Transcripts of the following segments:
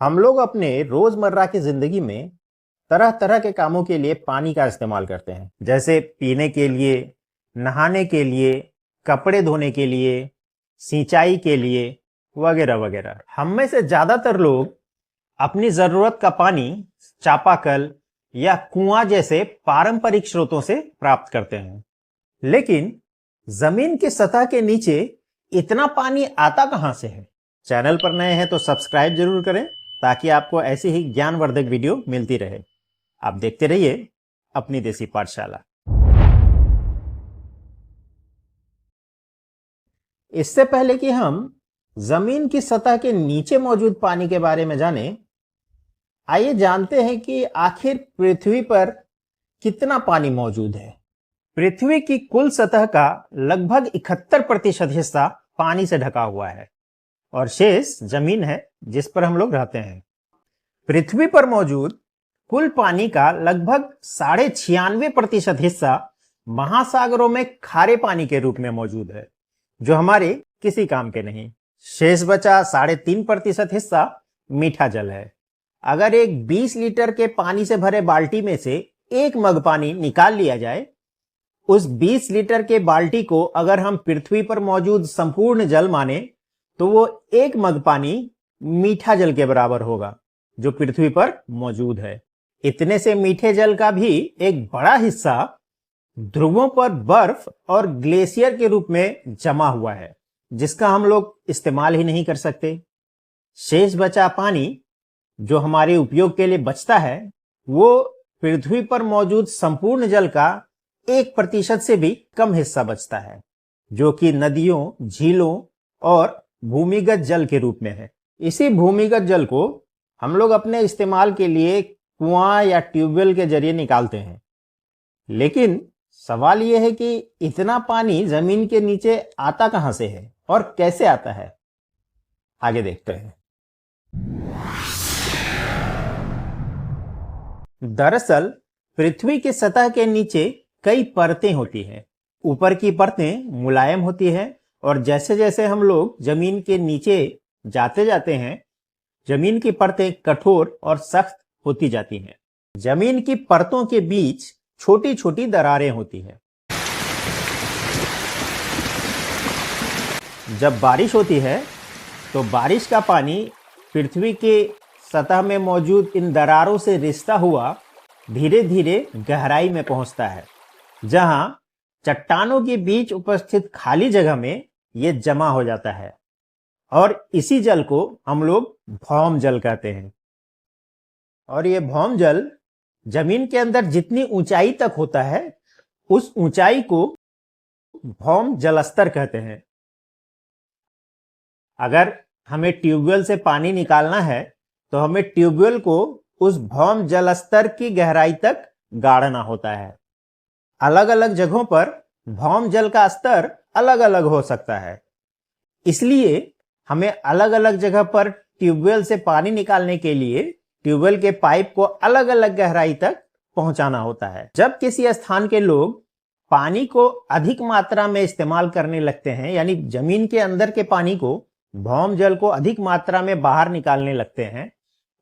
हम लोग अपने रोजमर्रा की जिंदगी में तरह तरह के कामों के लिए पानी का इस्तेमाल करते हैं, जैसे पीने के लिए, नहाने के लिए, कपड़े धोने के लिए, सिंचाई के लिए वगैरह वगैरह। हम में से ज्यादातर लोग अपनी जरूरत का पानी चापाकल या कुआं जैसे पारंपरिक स्रोतों से प्राप्त करते हैं। लेकिन जमीन की सतह के नीचे इतना पानी आता कहां से है? चैनल पर नए हैं तो सब्सक्राइब जरूर करें ताकि आपको ऐसी ही ज्ञानवर्धक वीडियो मिलती रहे। आप देखते रहिए अपनी देसी पाठशाला। इससे पहले कि हम जमीन की सतह के नीचे मौजूद पानी के बारे में जानें, आइए जानते हैं कि आखिर पृथ्वी पर कितना पानी मौजूद है। पृथ्वी की कुल सतह का लगभग 71% हिस्सा पानी से ढका हुआ है और शेष जमीन है जिस पर हम लोग रहते हैं। पृथ्वी पर मौजूद कुल पानी का लगभग 96.5% हिस्सा महासागरों में खारे पानी के रूप में मौजूद है, जो हमारे किसी काम के नहीं। शेष बचा 3.5% हिस्सा मीठा जल है। अगर एक 20 लीटर के पानी से भरे बाल्टी में से एक मग पानी निकाल लिया जाए, उस 20 लीटर के बाल्टी को अगर हम पृथ्वी पर मौजूद संपूर्ण जल माने तो वो एक मग पानी मीठा जल के बराबर होगा जो पृथ्वी पर मौजूद है। इतने से मीठे जल का भी एक बड़ा हिस्सा ध्रुवों पर बर्फ और ग्लेशियर के रूप में जमा हुआ है, जिसका हम लोग इस्तेमाल ही नहीं कर सकते। शेष बचा पानी जो हमारे उपयोग के लिए बचता है, वो पृथ्वी पर मौजूद संपूर्ण जल का 1% से भी कम हिस्सा बचता है, जो कि नदियों, झीलों और भूमिगत जल के रूप में है। इसी भूमिगत जल को हम लोग अपने इस्तेमाल के लिए कुआं या ट्यूबवेल के जरिए निकालते हैं। लेकिन सवाल यह है कि इतना पानी जमीन के नीचे आता कहां से है और कैसे आता है? आगे देखते हैं। दरअसल पृथ्वी की सतह के नीचे कई परतें होती हैं। ऊपर की परतें मुलायम होती हैं और जैसे जैसे हम लोग जमीन के नीचे जाते जाते हैं, जमीन की परतें कठोर और सख्त होती जाती हैं। जमीन की परतों के बीच छोटी छोटी दरारें होती हैं। जब बारिश होती है तो बारिश का पानी पृथ्वी के सतह में मौजूद इन दरारों से रिसता हुआ धीरे धीरे गहराई में पहुंचता है, जहां चट्टानों के बीच उपस्थित खाली जगह में यह जमा हो जाता है और इसी जल को हम लोग भौम जल कहते हैं। और ये भौम जल जमीन के अंदर जितनी ऊंचाई तक होता है, उस ऊंचाई को भौम जलस्तर कहते हैं। अगर हमें ट्यूबवेल से पानी निकालना है तो हमें ट्यूबवेल को उस भौम जलस्तर की गहराई तक गाड़ना होता है। अलग अलग जगहों पर भौम जल का स्तर अलग अलग हो सकता है, इसलिए हमें अलग अलग जगह पर ट्यूबवेल से पानी निकालने के लिए ट्यूबवेल के पाइप को अलग अलग गहराई तक पहुंचाना होता है। जब किसी स्थान के लोग पानी को अधिक मात्रा में इस्तेमाल करने लगते हैं, यानी जमीन के अंदर के पानी को, भौम जल को अधिक मात्रा में बाहर निकालने लगते हैं,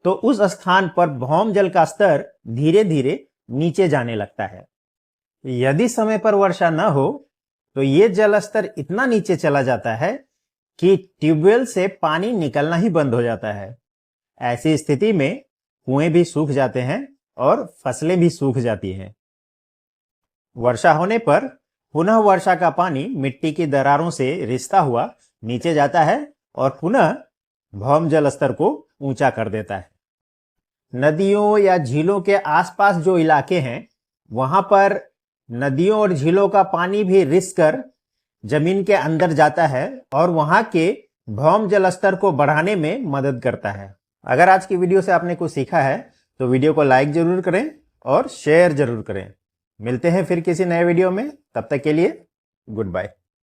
तो उस स्थान पर भौम जल का स्तर धीरे धीरे नीचे जाने लगता है। यदि समय पर वर्षा न हो तो ये जल स्तर इतना नीचे चला जाता है कि ट्यूबवेल से पानी निकलना ही बंद हो जाता है। ऐसी स्थिति में कुएं भी सूख जाते हैं और फसलें भी सूख जाती हैं। वर्षा होने पर पुनः वर्षा का पानी मिट्टी की दरारों से रिसता हुआ नीचे जाता है और पुनः भौम जल स्तर को ऊंचा कर देता है। नदियों या झीलों के आसपास जो इलाके हैं, वहां पर नदियों और झीलों का पानी भी रिस कर जमीन के अंदर जाता है और वहां के भौम जल स्तर को बढ़ाने में मदद करता है। अगर आज की वीडियो से आपने कुछ सीखा है तो वीडियो को लाइक जरूर करें और शेयर जरूर करें। मिलते हैं फिर किसी नए वीडियो में, तब तक के लिए गुड बाय।